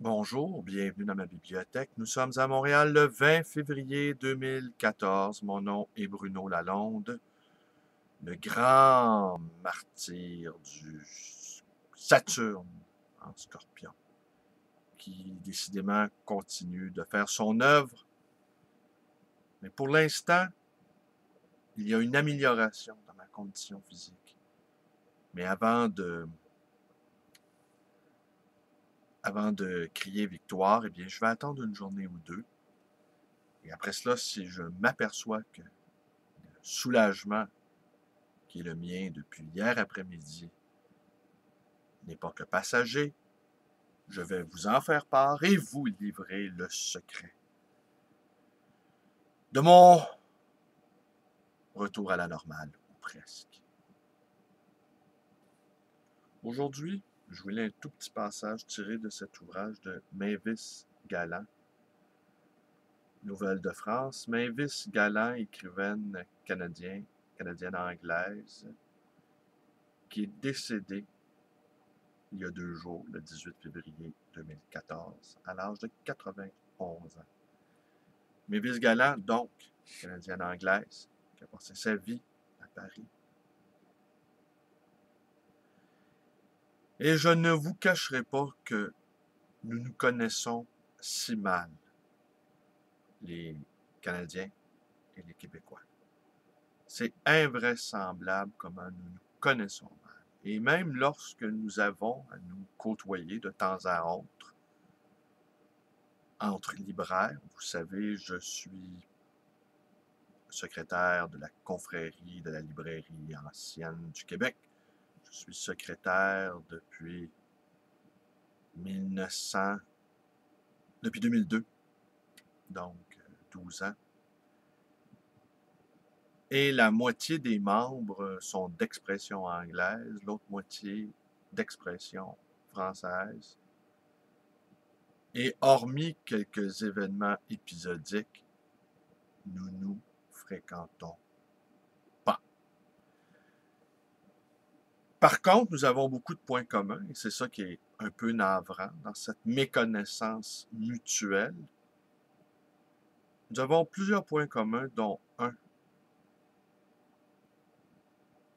Bonjour, bienvenue dans ma bibliothèque. Nous sommes à Montréal le 20 février 2014. Mon nom est Bruno Lalonde, le grand martyr du Saturne en Scorpion, qui décidément continue de faire son œuvre. Mais pour l'instant, il y a une amélioration dans ma condition physique. Mais avant de crier victoire, eh bien, je vais attendre une journée ou deux. Et après cela, si je m'aperçois que le soulagement qui est le mien depuis hier après-midi n'est pas que passager, je vais vous en faire part et vous livrer le secret de mon retour à la normale, ou presque. Aujourd'hui, je voulais un tout petit passage tiré de cet ouvrage de Mavis Galland, Nouvelle de France. Mavis Galland, écrivaine canadienne-anglaise, qui est décédée il y a 2 jours, le 18 février 2014, à l'âge de 91 ans. Mavis Galland, donc, canadienne-anglaise, qui a passé sa vie à Paris. Et je ne vous cacherai pas que nous nous connaissons si mal, les Canadiens et les Québécois. C'est invraisemblable comment nous nous connaissons mal. Et même lorsque nous avons à nous côtoyer de temps à autre, entre libraires, vous savez, je suis secrétaire de la confrérie de la librairie ancienne du Québec. Je suis secrétaire depuis 1900, depuis 2002, donc 12 ans. Et la moitié des membres sont d'expression anglaise, l'autre moitié d'expression française. Et hormis quelques événements épisodiques, nous nous fréquentons pas. Par contre, nous avons beaucoup de points communs, et c'est ça qui est un peu navrant dans cette méconnaissance mutuelle. Nous avons plusieurs points communs, dont un.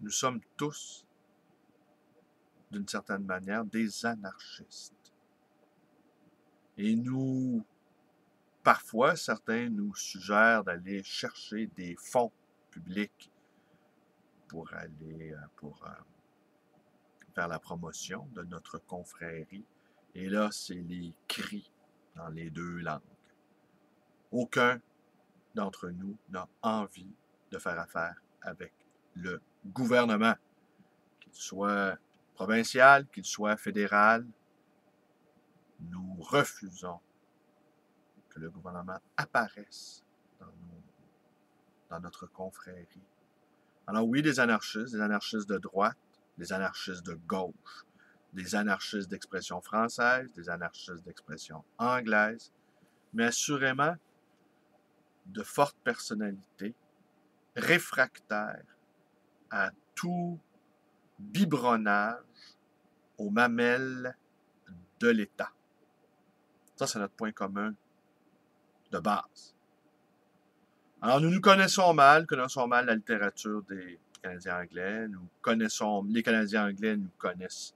Nous sommes tous, d'une certaine manière, des anarchistes. Et parfois, certains nous suggèrent d'aller chercher des fonds publics pour faire la promotion de notre confrérie. Et là, c'est les cris dans les deux langues. Aucun d'entre nous n'a envie de faire affaire avec le gouvernement, qu'il soit provincial, qu'il soit fédéral. Nous refusons que le gouvernement apparaisse dans notre confrérie. Alors oui, des anarchistes de droite, des anarchistes de gauche, des anarchistes d'expression française, des anarchistes d'expression anglaise, mais assurément de fortes personnalités réfractaires à tout biberonnage aux mamelles de l'État. Ça, c'est notre point commun de base. Alors, nous connaissons mal la littérature des Canadiens anglais, les Canadiens anglais nous connaissent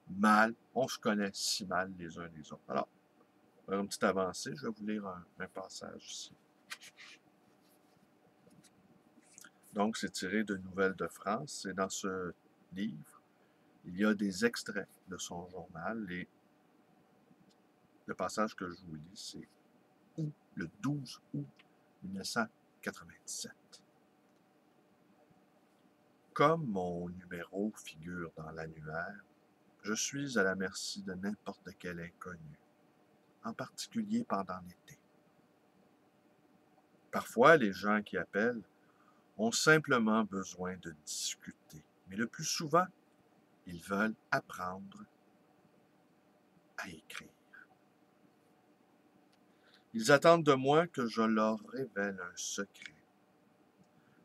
mal, on se connaît si mal les uns les autres. Alors, pour une petite avancée, je vais vous lire un passage ici. Donc, c'est tiré de Nouvelles de France, et dans ce livre, il y a des extraits de son journal, et le passage que je vous lis, c'est le 12 août 1997. Comme mon numéro figure dans l'annuaire, je suis à la merci de n'importe quel inconnu, en particulier pendant l'été. Parfois, les gens qui appellent ont simplement besoin de discuter, mais le plus souvent, ils veulent apprendre à écrire. Ils attendent de moi que je leur révèle un secret,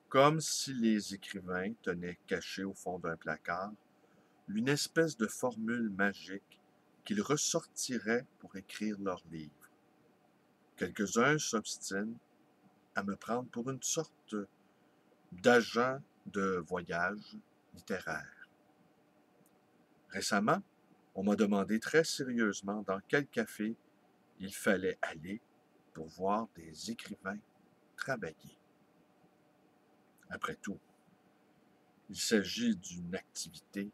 comme si les écrivains tenaient caché au fond d'un placard une espèce de formule magique qu'ils ressortiraient pour écrire leurs livres. Quelques-uns s'obstinent à me prendre pour une sorte d'agent de voyage littéraire. Récemment, on m'a demandé très sérieusement dans quel café il fallait aller pour voir des écrivains travailler. Après tout, il s'agit d'une activité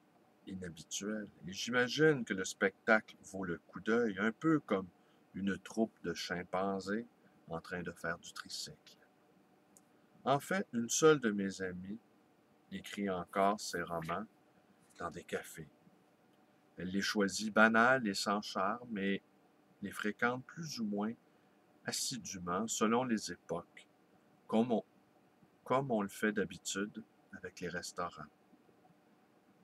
inhabituelle et j'imagine que le spectacle vaut le coup d'œil, un peu comme une troupe de chimpanzés en train de faire du tricycle. En fait, une seule de mes amies écrit encore ses romans dans des cafés. Elle les choisit banales et sans charme et les fréquente plus ou moins assidûment selon les époques, comme on le fait d'habitude avec les restaurants.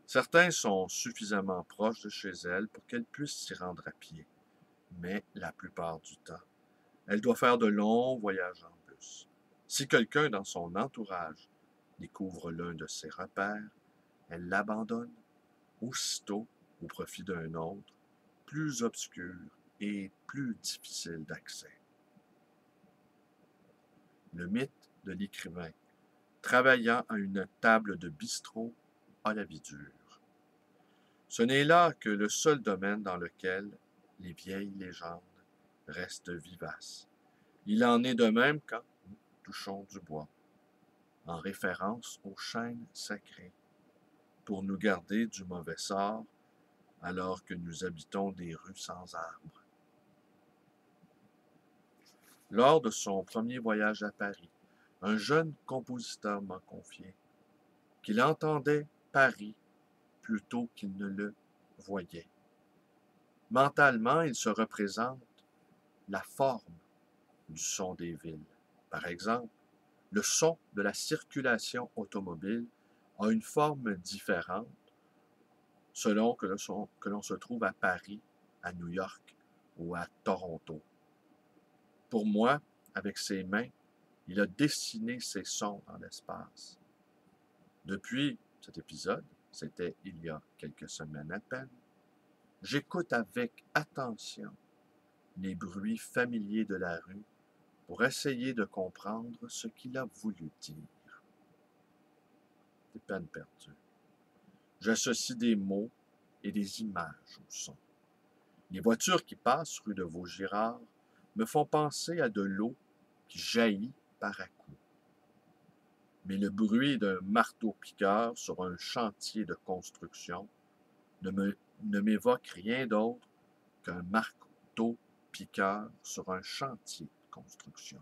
Certains sont suffisamment proches de chez elle pour qu'elle puisse s'y rendre à pied, mais la plupart du temps, elle doit faire de longs voyages en bus. Si quelqu'un dans son entourage découvre l'un de ses repères, elle l'abandonne aussitôt au profit d'un autre, plus obscur et plus difficile d'accès. Le mythe de l'écrivain travaillant à une table de bistrot a la vie dure. Ce n'est là que le seul domaine dans lequel les vieilles légendes restent vivaces. Il en est de même quand nous touchons du bois, en référence aux chênes sacrés, pour nous garder du mauvais sort alors que nous habitons des rues sans arbres. Lors de son premier voyage à Paris, un jeune compositeur m'a confié qu'il entendait Paris plutôt qu'il ne le voyait. Mentalement, il se représente la forme du son des villes. Par exemple, le son de la circulation automobile a une forme différente selon que l'on se trouve à Paris, à New York ou à Toronto. Pour moi, avec ses mains, il a dessiné ses sons dans l'espace. Depuis cet épisode, c'était il y a quelques semaines à peine, j'écoute avec attention les bruits familiers de la rue pour essayer de comprendre ce qu'il a voulu dire. C'est peine perdue. J'associe des mots et des images au son. Les voitures qui passent rue de Vaugirard me font penser à de l'eau qui jaillit par à-coups. Mais le bruit d'un marteau-piqueur sur un chantier de construction ne m'évoque rien d'autre qu'un marteau-piqueur sur un chantier de construction.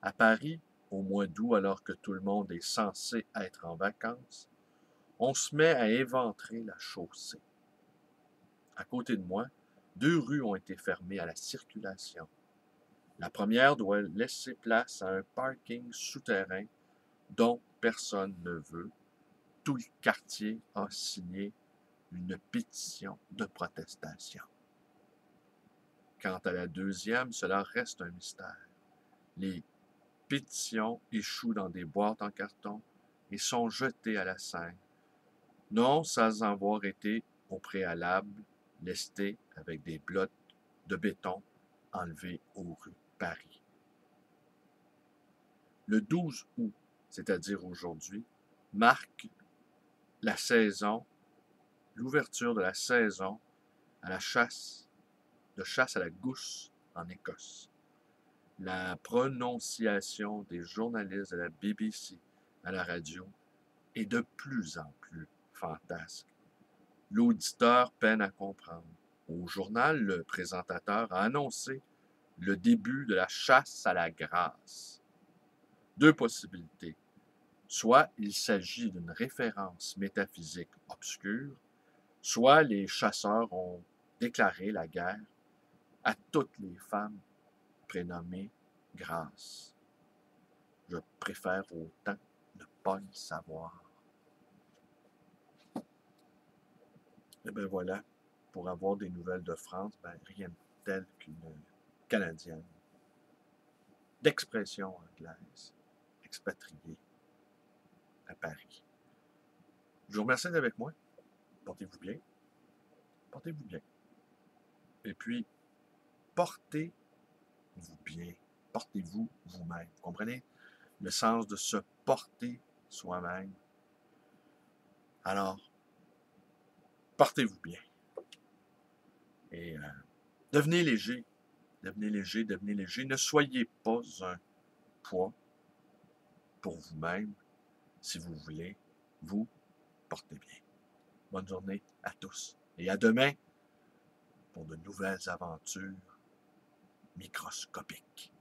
À Paris, au mois d'août, alors que tout le monde est censé être en vacances, on se met à éventrer la chaussée. À côté de moi, 2 rues ont été fermées à la circulation. La première doit laisser place à un parking souterrain dont personne ne veut. Tout le quartier a signé une pétition de protestation. Quant à la deuxième, cela reste un mystère. Les pétitions échouent dans des boîtes en carton et sont jetées à la Seine, non sans avoir été au préalable lestées avec des blocs de béton enlevés aux rues Paris. Le 12 août, c'est-à-dire aujourd'hui, marque la saison, l'ouverture de la saison à la chasse à la gousse en Écosse. La prononciation des journalistes de la BBC à la radio est de plus en plus fantasque. L'auditeur peine à comprendre. Au journal, le présentateur a annoncé le début de la chasse à la grâce. 2 possibilités. Soit il s'agit d'une référence métaphysique obscure, soit les chasseurs ont déclaré la guerre à toutes les femmes prénommées Grâce. Je préfère autant ne pas le savoir. Et bien voilà, pour avoir des nouvelles de France, rien de tel qu'une Canadienne d'expression anglaise, expatriée à Paris. Je vous remercie d'être avec moi. Portez-vous bien. Portez-vous bien. Et puis, portez-vous bien. Portez-vous vous-même. Vous comprenez? Le sens de se porter soi-même. Alors, portez-vous bien. Et devenez léger. Devenez léger, devenez léger. Ne soyez pas un poids pour vous-même si vous voulez vous porter bien. Bonne journée à tous. Et à demain pour de nouvelles aventures microscopiques.